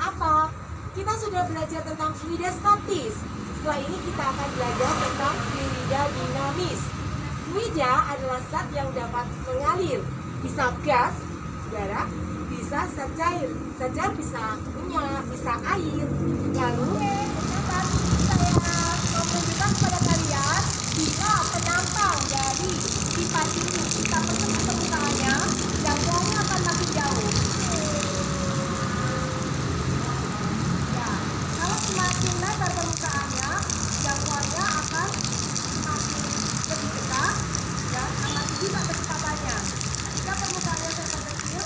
apa? Kita sudah belajar tentang fluida statis. Setelah ini kita akan belajar tentang fluida dinamis. Fluida adalah zat yang dapat mengalir. Bisa gas, udara, bisa zat cair. Zat cair bisa minyak, bisa air. Lalu, dapat saya menunjukkan kepada kalian bila penampang dari pipa ini kita pesan ke permukaannya, jangkauannya akan makin jauh. Ya, kalau semakin lebar permukaannya, jangkauannya akan semakin lebih dekat dan akan juga kecepatannya. Jika permukaannya terkecil,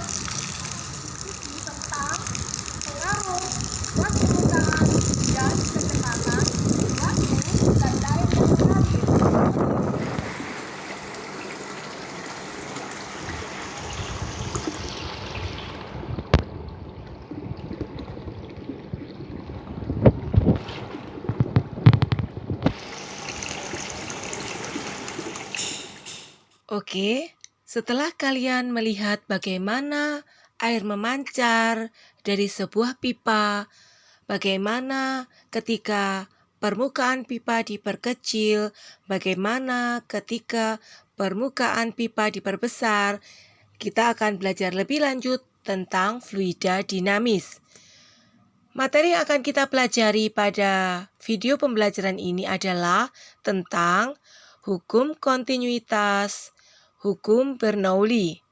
diskusi tentang pengaruh buat permukaan dan kecepatan waktu dan daya yang mengalir. Oke, setelah kalian melihat bagaimana air memancar dari sebuah pipa, bagaimana ketika permukaan pipa diperkecil, bagaimana ketika permukaan pipa diperbesar, kita akan belajar lebih lanjut tentang fluida dinamis. Materi yang akan kita pelajari pada video pembelajaran ini adalah tentang hukum kontinuitas, hukum Bernoulli.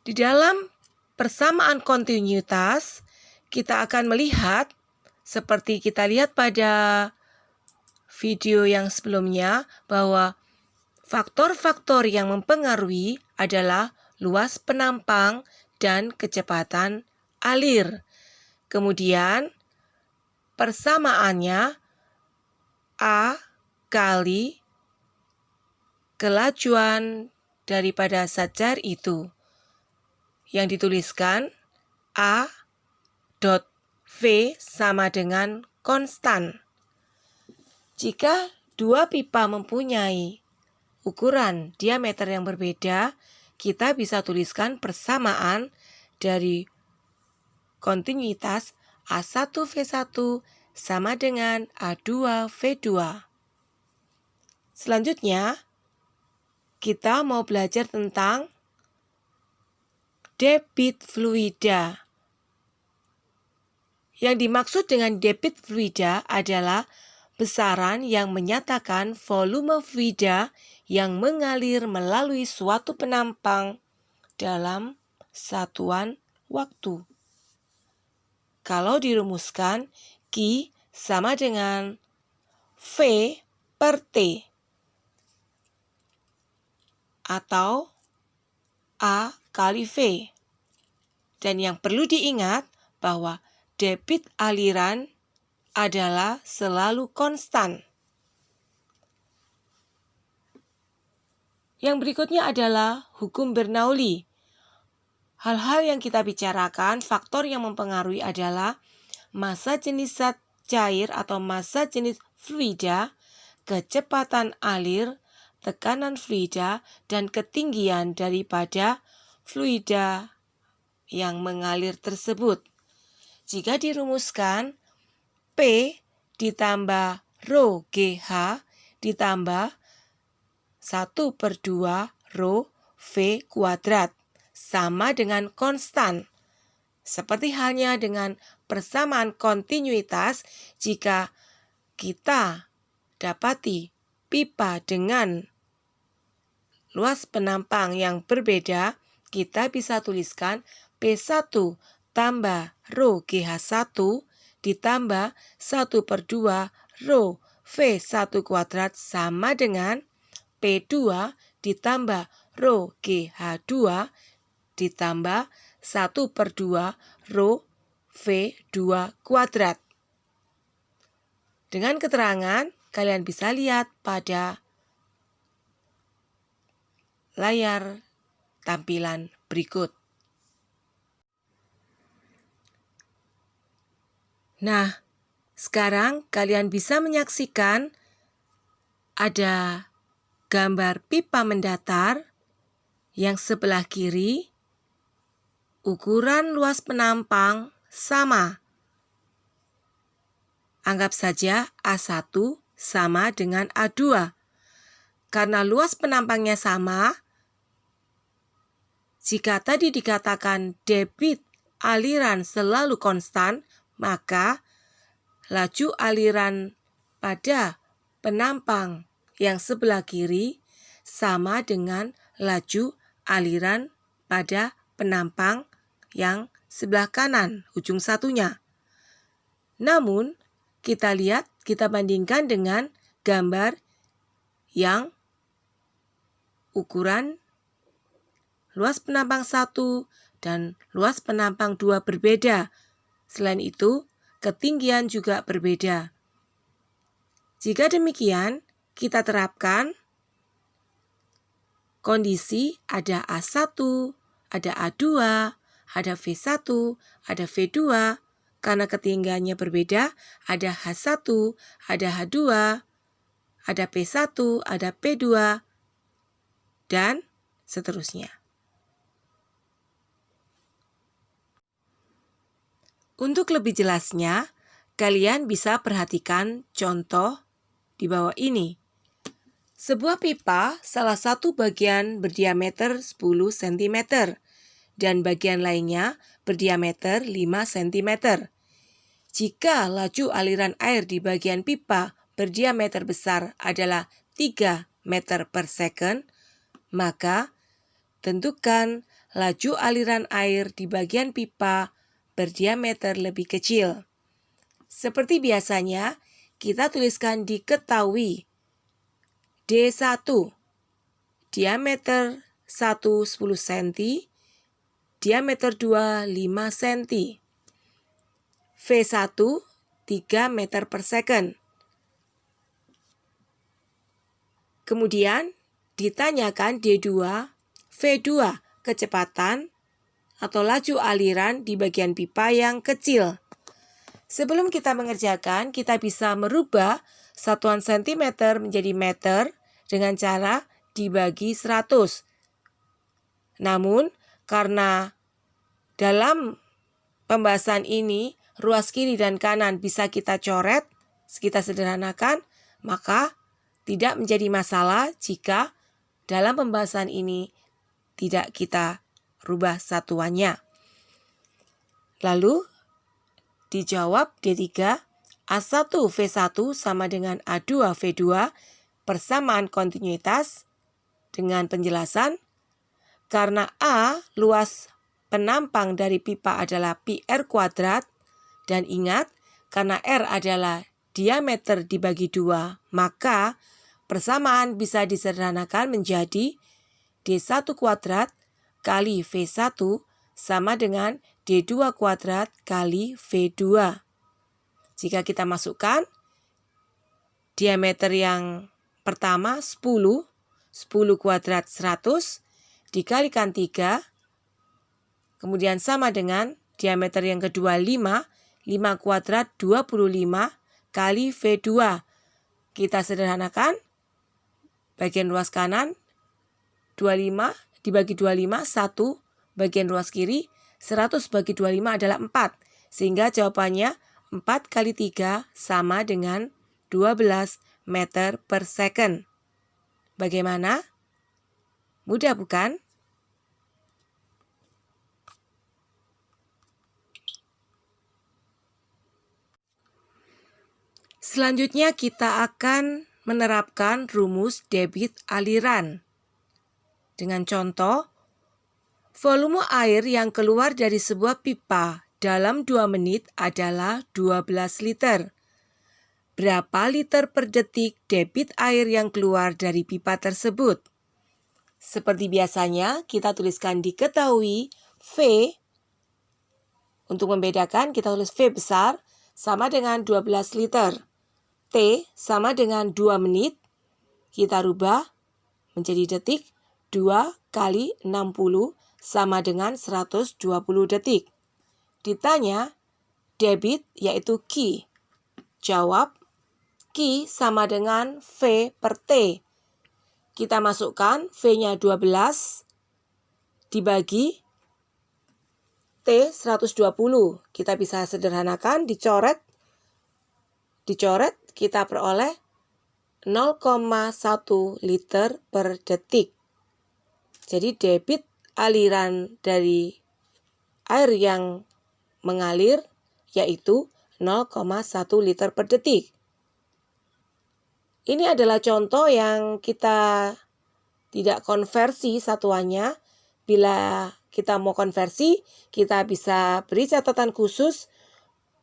Di dalam persamaan kontinuitas, kita akan melihat seperti kita lihat pada video yang sebelumnya bahwa faktor-faktor yang mempengaruhi adalah luas penampang dan kecepatan alir. Kemudian persamaannya A kali kelajuan daripada zat cair itu, yang dituliskan A dot V sama dengan konstan. Jika dua pipa mempunyai ukuran diameter yang berbeda, kita bisa tuliskan persamaan dari kontinuitas A1V1 sama dengan A2V2. Selanjutnya, kita mau belajar tentang debit fluida. Yang dimaksud dengan debit fluida adalah besaran yang menyatakan volume fluida yang mengalir melalui suatu penampang dalam satuan waktu. Kalau dirumuskan, Q sama dengan V per T atau A kali V. Dan yang perlu diingat bahwa debit aliran adalah selalu konstan. Yang berikutnya adalah hukum Bernoulli. Hal-hal yang kita bicarakan, faktor yang mempengaruhi adalah massa jenis zat cair atau massa jenis fluida, kecepatan alir, tekanan fluida, dan ketinggian daripada fluida yang mengalir tersebut. Jika dirumuskan, P ditambah rho GH ditambah 1/2 rho V kuadrat sama dengan konstan. Seperti halnya dengan persamaan kontinuitas, jika kita dapati pipa dengan luas penampang yang berbeda, kita bisa tuliskan P1 tambah rho GH1 ditambah 1/2 rho V1 kuadrat sama dengan P2 ditambah rho GH2 ditambah 1/2 rho V2 kuadrat. Dengan keterangan, kalian bisa lihat pada layar tampilan berikut. Nah, sekarang kalian bisa menyaksikan ada gambar pipa mendatar yang sebelah kiri ukuran luas penampang sama. Anggap saja A1 sama dengan A2. Karena luas penampangnya sama, jika tadi dikatakan debit aliran selalu konstan, maka laju aliran pada penampang yang sebelah kiri sama dengan laju aliran pada penampang yang sebelah kanan, ujung satunya. Namun, kita lihat, kita bandingkan dengan gambar yang ukuran luas penampang 1 dan luas penampang 2 berbeda. Selain itu, ketinggian juga berbeda. Jika demikian, kita terapkan kondisi ada A1, ada A2, ada V1, ada V2. Karena ketinggiannya berbeda, ada H1, ada H2, ada P1, ada P2, dan seterusnya. Untuk lebih jelasnya, kalian bisa perhatikan contoh di bawah ini. Sebuah pipa, salah satu bagian berdiameter 10 cm dan bagian lainnya berdiameter 5 cm. Jika laju aliran air di bagian pipa berdiameter besar adalah 3 meter per second, maka tentukan laju aliran air di bagian pipa berdiameter lebih kecil. Seperti biasanya, kita tuliskan diketahui. D1, diameter 1 10 cm, diameter 2 5 cm. V1, 3 meter per second. Kemudian ditanyakan D2, V2, kecepatan atau laju aliran di bagian pipa yang kecil. Sebelum kita mengerjakan, kita bisa merubah satuan sentimeter menjadi meter dengan cara dibagi 100. Namun, karena dalam pembahasan ini ruas kiri dan kanan bisa kita coret, kita sederhanakan, maka tidak menjadi masalah jika dalam pembahasan ini tidak kita rubah satuannya. Lalu dijawab D3, A1 V1 sama dengan A2 V2, persamaan kontinuitas dengan penjelasan. Karena A luas penampang dari pipa adalah pi R kuadrat, dan ingat karena R adalah diameter dibagi 2, maka persamaan bisa disederhanakan menjadi D1 kuadrat kali V1 sama dengan D2 kuadrat kali V2. Jika kita masukkan diameter yang pertama 10 kuadrat 100 dikalikan 3, kemudian sama dengan diameter yang kedua 5 kuadrat 25 kali V2. Kita sederhanakan, bagian ruas kanan 25 dibagi 25, 1, bagian ruas kiri 100 bagi 25 adalah 4. Sehingga jawabannya 4 kali 3 sama dengan 12 meter per second. Bagaimana? Mudah bukan? Selanjutnya kita akan menerapkan rumus debit aliran. Dengan contoh, volume air yang keluar dari sebuah pipa dalam 2 menit adalah 12 liter. Berapa liter per detik debit air yang keluar dari pipa tersebut? Seperti biasanya, kita tuliskan diketahui V. Untuk membedakan, kita tulis V besar sama dengan 12 liter. T sama dengan 2 menit. Kita rubah menjadi detik. 2 kali 60 sama dengan 120 detik. Ditanya debit yaitu Q. Jawab Q sama dengan V per T. Kita masukkan V-nya 12 dibagi T120. Kita bisa sederhanakan, dicoret, kita peroleh 0,1 liter per detik. Jadi debit aliran dari air yang mengalir yaitu 0,1 liter per detik. Ini adalah contoh yang kita tidak konversi satuannya. Bila kita mau konversi, kita bisa beri catatan khusus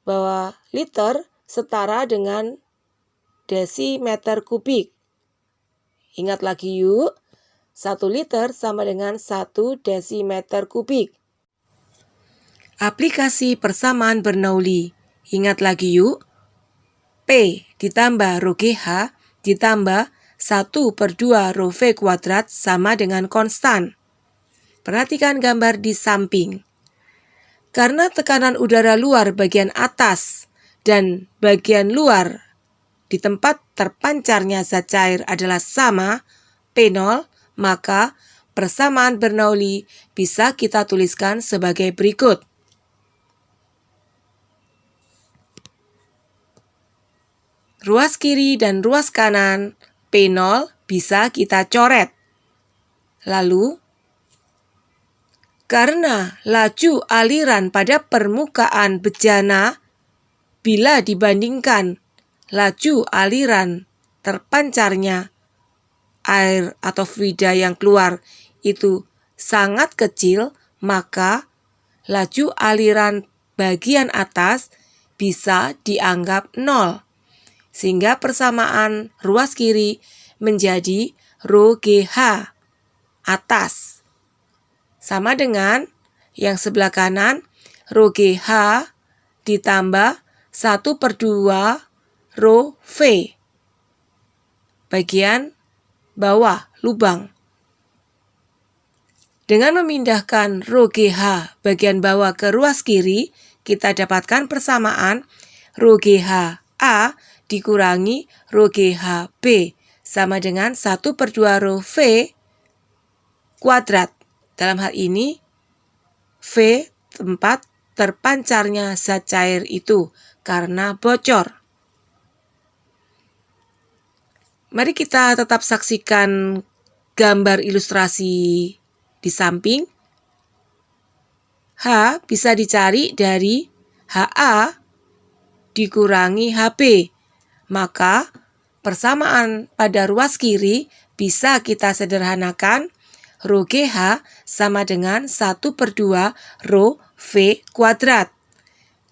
bahwa liter setara dengan desimeter kubik. Ingat lagi yuk, 1 liter sama dengan 1 desimeter kubik. Aplikasi persamaan Bernoulli. Ingat lagi yuk, P ditambah rho GH ditambah 1/2 rho V kuadrat sama dengan konstan. Perhatikan gambar di samping. Karena tekanan udara luar bagian atas dan bagian luar di tempat terpancarnya zat cair adalah sama, P0, maka persamaan Bernoulli bisa kita tuliskan sebagai berikut. Ruas kiri dan ruas kanan P0 bisa kita coret. Lalu, karena laju aliran pada permukaan bejana bila dibandingkan laju aliran terpancarnya air atau fluida yang keluar itu sangat kecil, maka laju aliran bagian atas bisa dianggap 0. Sehingga persamaan ruas kiri menjadi rho GH atas. Sama dengan yang sebelah kanan, rho GH ditambah 1/2 rho V. Bagian bawah lubang. Dengan memindahkan rho GH bagian bawah ke ruas kiri, kita dapatkan persamaan rho GH A dikurangi rho GH B sama dengan 1/2 rho V kuadrat. Dalam hal ini, V tempat terpancarnya zat cair itu karena bocor. Mari kita tetap saksikan gambar ilustrasi di samping. H bisa dicari dari HA dikurangi HB. Maka persamaan pada ruas kiri bisa kita sederhanakan. Rho GH sama dengan 1/2 rho V kuadrat.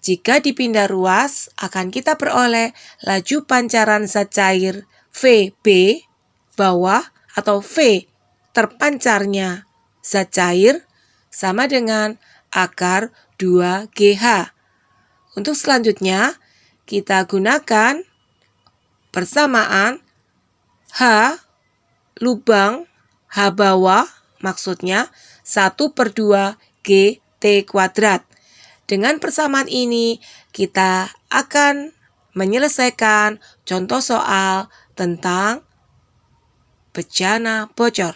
Jika dipindah ruas, akan kita peroleh laju pancaran zat cair VB bawah atau V terpancarnya zat cair sama dengan akar 2GH. Untuk selanjutnya, kita gunakan persamaan H lubang H bawah, maksudnya 1/2 GT kuadrat. Dengan persamaan ini, kita akan menyelesaikan contoh soal tentang bejana bocor.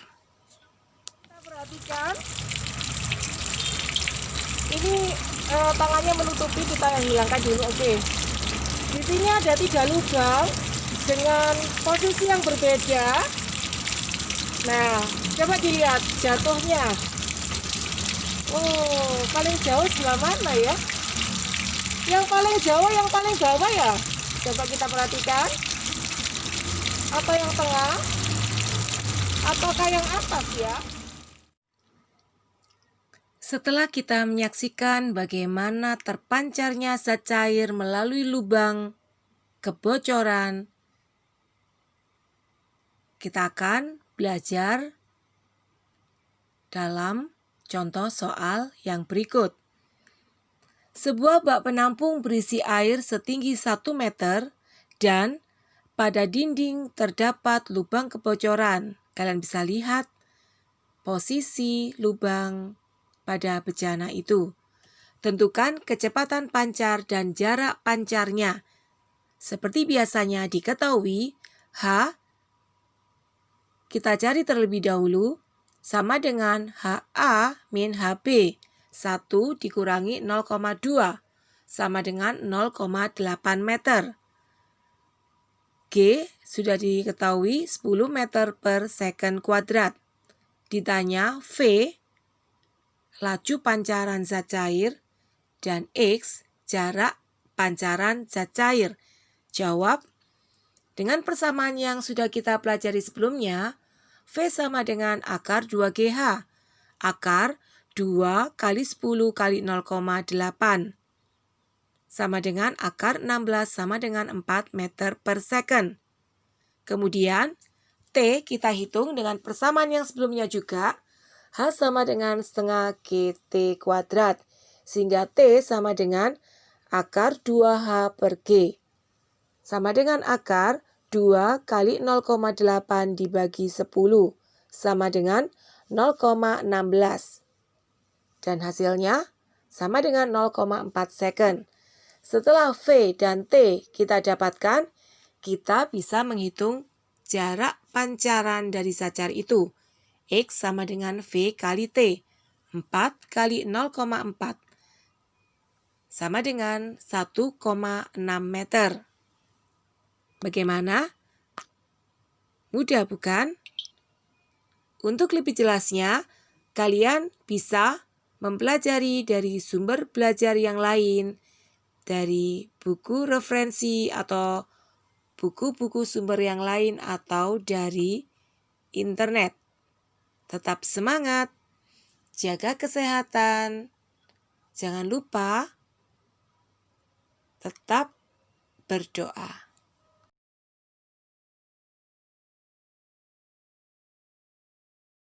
Kita perhatikan, ini tangannya menutupi, kita hilangkan dulu. Oke. Di sini ada 3 lubang dengan posisi yang berbeda. Nah, coba dilihat jatuhnya. Oh, paling jauh sebelah mana ya? Yang paling jauh, yang paling bawah ya? Coba kita perhatikan. Atau yang tengah? Ataukah yang atas ya? Setelah kita menyaksikan bagaimana terpancarnya zat cair melalui lubang kebocoran, kita akan belajar dalam contoh soal yang berikut. Sebuah bak penampung berisi air setinggi 1 meter dan pada dinding terdapat lubang kebocoran. Kalian bisa lihat posisi lubang pada bejana itu. Tentukan kecepatan pancar dan jarak pancarnya. Seperti biasanya diketahui, H kita cari terlebih dahulu sama dengan HA min HB. 1 dikurangi 0,2 sama dengan 0,8 meter. G sudah diketahui 10 meter per second kuadrat. Ditanya V, laju pancaran zat cair, dan X, jarak pancaran zat cair. Jawab, dengan persamaan yang sudah kita pelajari sebelumnya, V sama dengan akar 2GH. Akar 2 kali 10 kali 0,8. Sama dengan akar 16 sama dengan 4 meter per second. Kemudian, T kita hitung dengan persamaan yang sebelumnya juga. H sama dengan setengah GT kuadrat. Sehingga T sama dengan akar 2H per G. Sama dengan akar 2 kali 0,8 dibagi 10. Sama dengan 0,16. Dan hasilnya sama dengan 0,4 second. Setelah V dan T kita dapatkan, kita bisa menghitung jarak pancaran dari zat cair itu. X sama dengan V kali T. 4 kali 0,4 sama dengan 1,6 meter. Bagaimana? Mudah bukan? Untuk lebih jelasnya, kalian bisa mempelajari dari sumber belajar yang lain, dari buku referensi atau buku-buku sumber yang lain atau dari internet. Tetap semangat, jaga kesehatan, jangan lupa tetap berdoa.